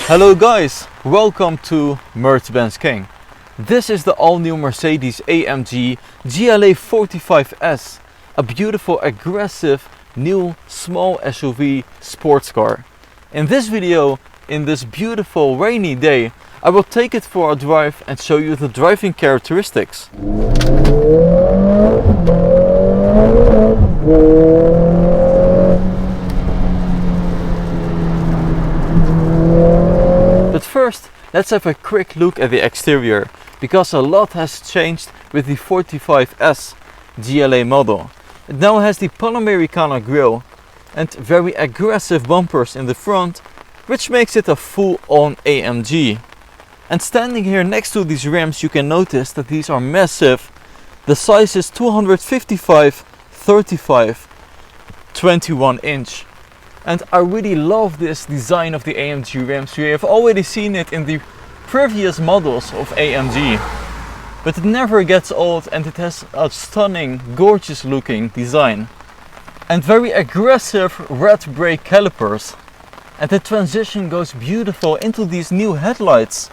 Hello guys, welcome to MercBenzKing. This is the all-new Mercedes AMG GLA 45S, a beautiful, aggressive, new small SUV sports car. In this video, in this beautiful rainy day, I will take it for a drive and show you the driving characteristics. But first, let's have a quick look at the exterior, because a lot has changed with the 45S GLA model. It now has the Panamericana grille and very aggressive bumpers in the front, which makes it a full-on AMG. And standing here next to these rims, you can notice that these are massive. The size is 255, 35, 21 inch. And I really love this design of the AMG rims. We have already seen it in the previous models of AMG. But it never gets old and it has a stunning, gorgeous looking design. And very aggressive red brake calipers. And the transition goes beautiful into these new headlights,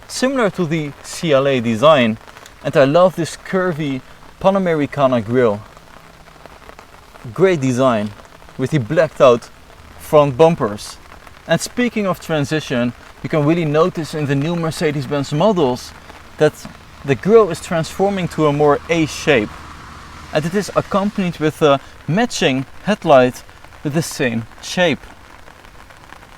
similar to the CLA design. And I love this curvy Panamericana grille. Great design with the blacked out front bumpers. And speaking of transition, you can really notice in the new Mercedes-Benz models that the grille is transforming to a more A shape. And it is accompanied with a matching headlight with the same shape.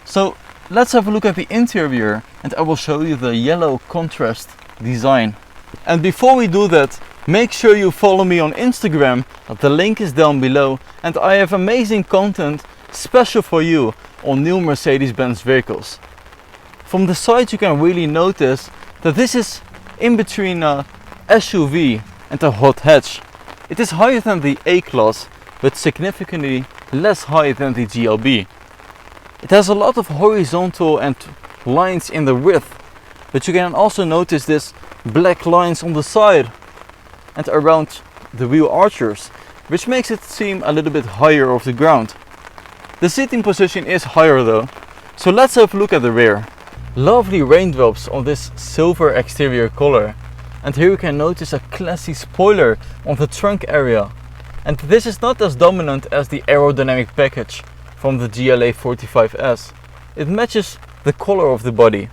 So let's have a look at the interior and I will show you the yellow contrast design. And before we do that, make sure you follow me on Instagram. The link is down below and I have amazing content special for you on new Mercedes-Benz vehicles. From the side you can really notice that this is in between a SUV and a hot hatch. It is higher than the A-Class but significantly less high than the GLB. It has a lot of horizontal and lines in the width, but you can also notice this black lines on the side and around the wheel archers, which makes it seem a little bit higher off the ground. The seating position is higher though, so let's have a look at the rear. Lovely raindrops on this silver exterior color, and here you can notice a classy spoiler on the trunk area. And this is not as dominant as the aerodynamic package from the GLA 45S. It matches the color of the body.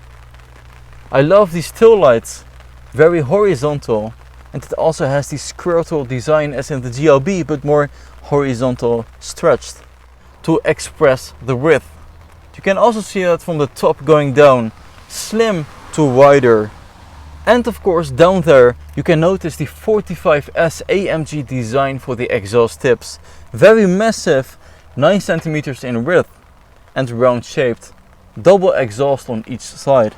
I love these tail lights, very horizontal, and it also has the skirtle design as in the GLB, but more horizontal stretched to express the width. You can also see that from the top going down, slim to wider. And of course down there you can notice the 45S AMG design for the exhaust tips. Very massive, 9 centimeters in width and round shaped. Double exhaust on each side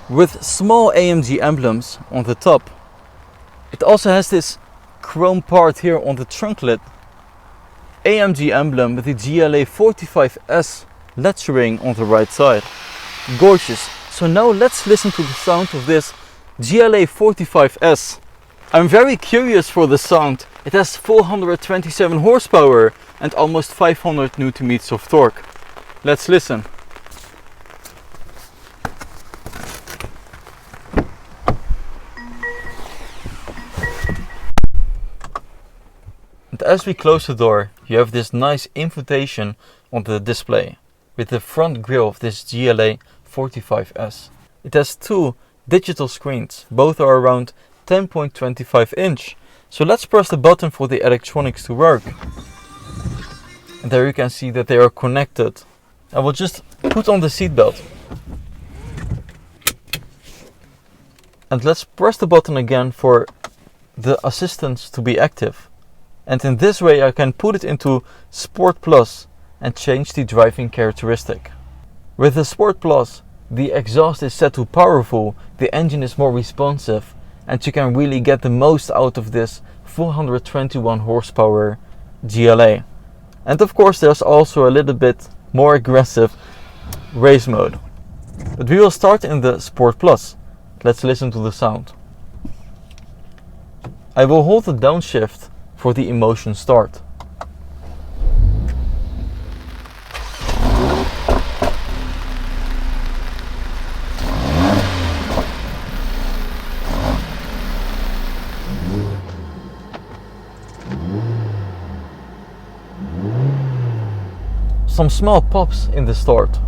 with small AMG emblems on the top. It also has this chrome part here on the trunk lid. AMG emblem with the GLA 45S lettering on the right side. Gorgeous. So now let's listen to the sound of this GLA 45S. I'm very curious for the sound. It has 427 horsepower and almost 500 Nm of torque. Let's listen. And as we close the door, you have this nice invitation on the display with the front grille of this GLA 45S. It has two digital screens, both are around 10.25 inch. So let's press the button for the electronics to work. And there you can see that they are connected. I will just put on the seatbelt. And let's press the button again for the assistance to be active. And in this way I can put it into Sport Plus and change the driving characteristic. With the Sport Plus, the exhaust is set to powerful, the engine is more responsive, and you can really get the most out of this 421 horsepower GLA. And of course there's also a little bit more aggressive race mode. But we will start in the Sport Plus. Let's listen to the sound. I will hold the downshift for the emotion start. some small pops in the start.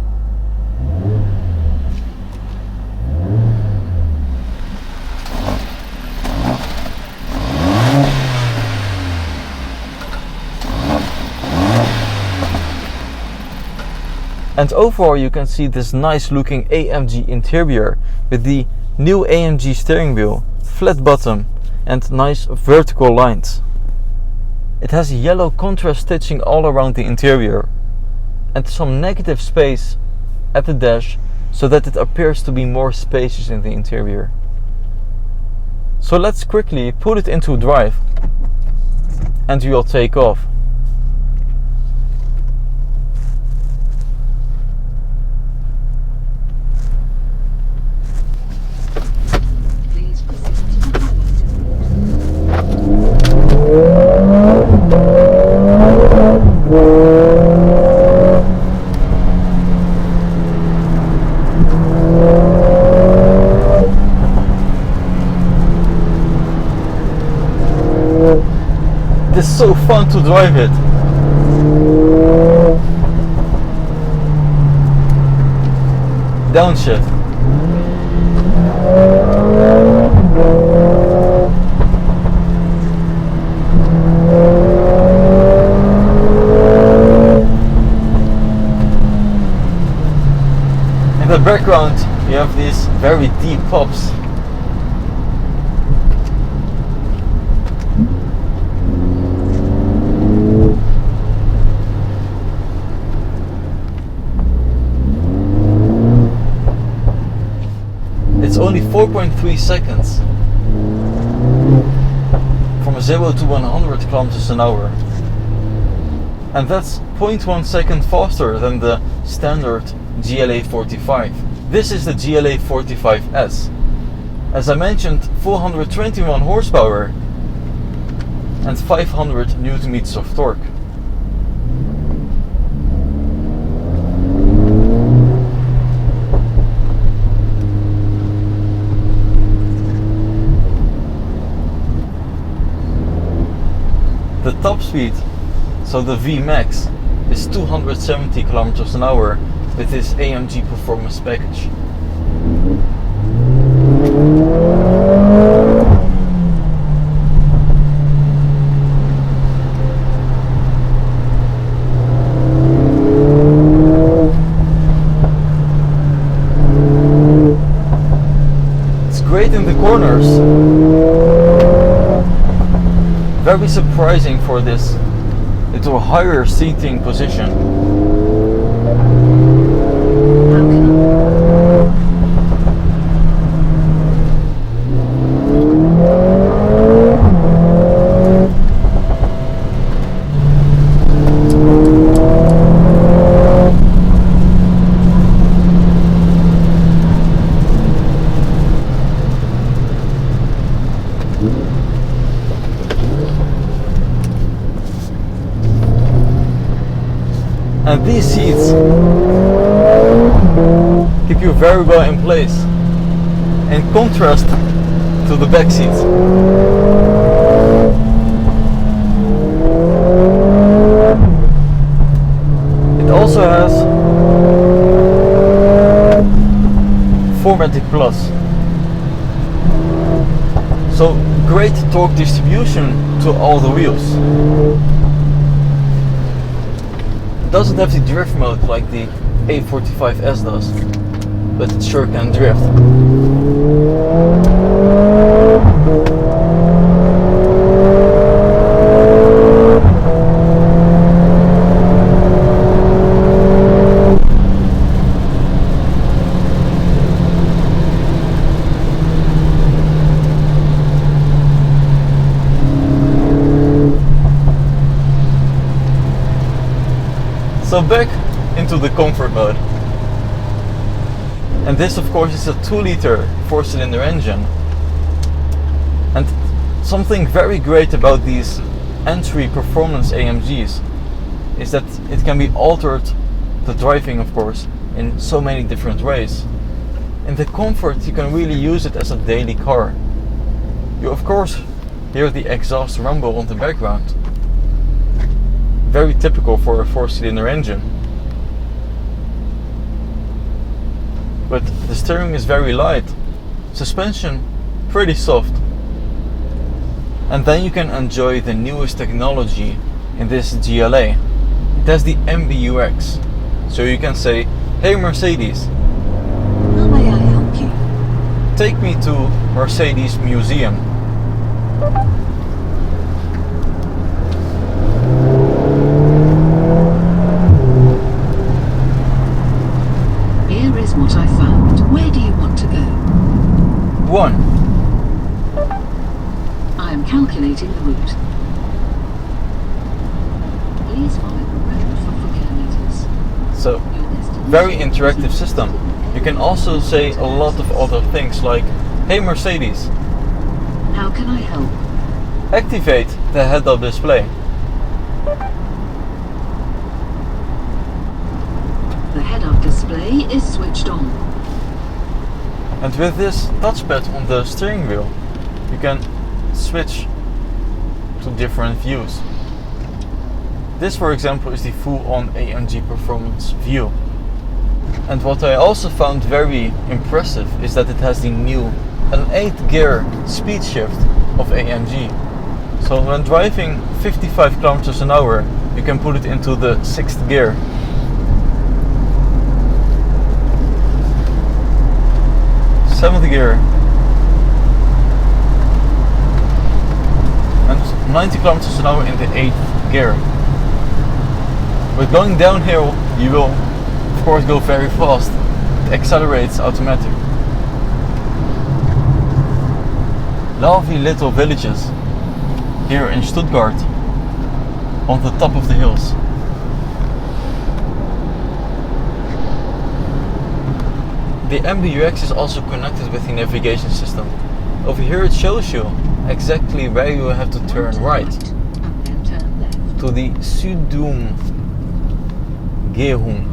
And overall you can see this nice looking AMG interior with the new AMG steering wheel, flat bottom and nice vertical lines. It has yellow contrast stitching all around the interior and some negative space at the dash so that it appears to be more spacious in the interior. So let's quickly put it into drive and we will take off. It's so fun to drive it. Downshift. In the background you have these very deep pops. It's only 4.3 seconds from 0 to 100 kilometers an hour, and that's 0.1 second faster than the standard GLA 45. This is the GLA 45S. As I mentioned, 421 horsepower and 500 Newton meters of torque. The top speed, so the VMAX, is 270 kilometers an hour with this AMG performance package. It's great in the corners. Very surprising for this little higher seating position. And these seats keep you very well in place, in contrast to the back seats. It also has 4MATIC Plus, so great torque distribution to all the wheels. Doesn't have the drift mode like the A45S does, but it sure can drift. So back into the comfort mode. And this of course is a 2-liter 4-cylinder engine. And something very great about these entry performance AMGs is that it can be altered, the driving of course, in so many different ways. In the comfort you can really use it as a daily car. You of course hear the exhaust rumble on the background. Very typical for a 4-cylinder engine. The steering is very light, suspension pretty soft. And then you can enjoy the newest technology in this GLA. It has the MBUX. So you can say, hey Mercedes, how may I help you? take me to Mercedes Museum. Here is what I found. Where do you want to go? 1. I am calculating the route. Please follow the road for 4 kilometers. So, Your destination very interactive system. You can also say a lot of other things like, hey Mercedes, How can I help? activate the head-up display. The head-up display is switched on. And with this touchpad on the steering wheel, you can switch to different views. This, for example, is the full-on AMG performance view. And what I also found very impressive is that it has an 8-gear speed shift of AMG. So when driving 55 kilometers an hour, you can put it into the 6th gear. Seventh gear, and 90 kilometers an hour in the 8th gear. But going downhill, you will of course go very fast. It accelerates automatic. Lovely little villages here in Stuttgart, on the top of the hills. The MBUX is also connected with the navigation system. Over here it shows you exactly where you have to turn right. And then turn left. To the Südum Gehung.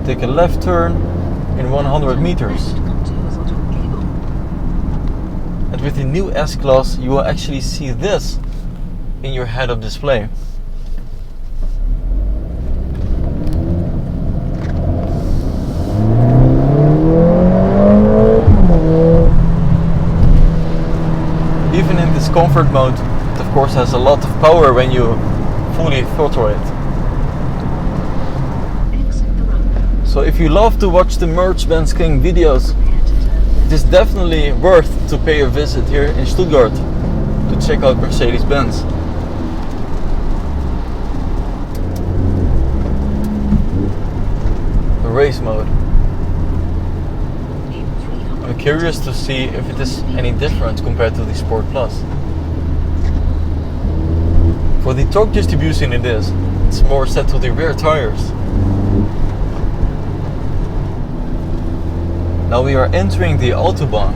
Take a left turn in 100 meters. Left onto horizontal cable. And with the new S-Class you will actually see this in your head-up display. Even in this comfort mode, it of course has a lot of power when you fully throttle it. Exit the ramp. So if you love to watch the MercBenzKing videos, Prepare to turn left. it is definitely worth to pay a visit here in Stuttgart to check out Mercedes-Benz. The race mode. In 300 I'm curious to see if it is any different compared to the Sport Plus. For the torque distribution it is. It's more set to the rear tires. Now we are entering the Autobahn.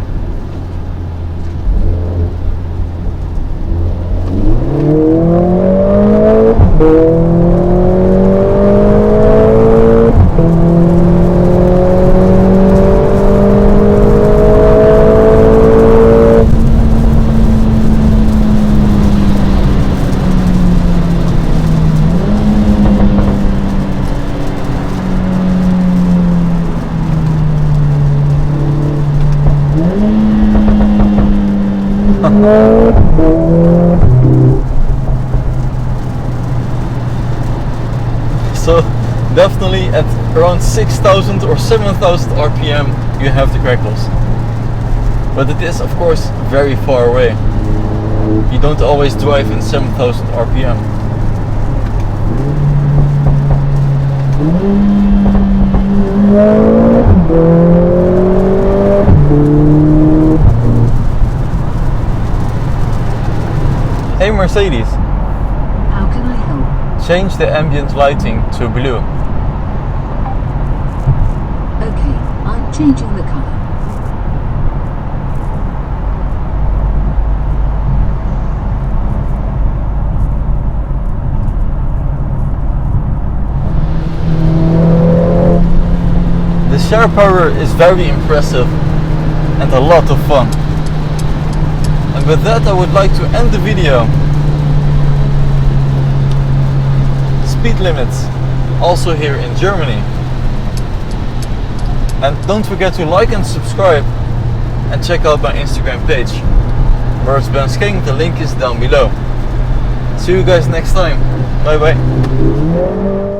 So definitely at around 6,000 or 7,000 RPM you have the crackles. But it is of course very far away. You don't always drive in 7,000 RPM. Hey Mercedes, How can I help? change the ambient lighting to blue. Okay, I'm changing the color. The share power is very impressive and a lot of fun. And with that I would like to end the video. Speed limits, also here in Germany. And don't forget to like and subscribe and check out my Instagram page, MercBenzKing. The link is down below. See you guys next time. Bye bye.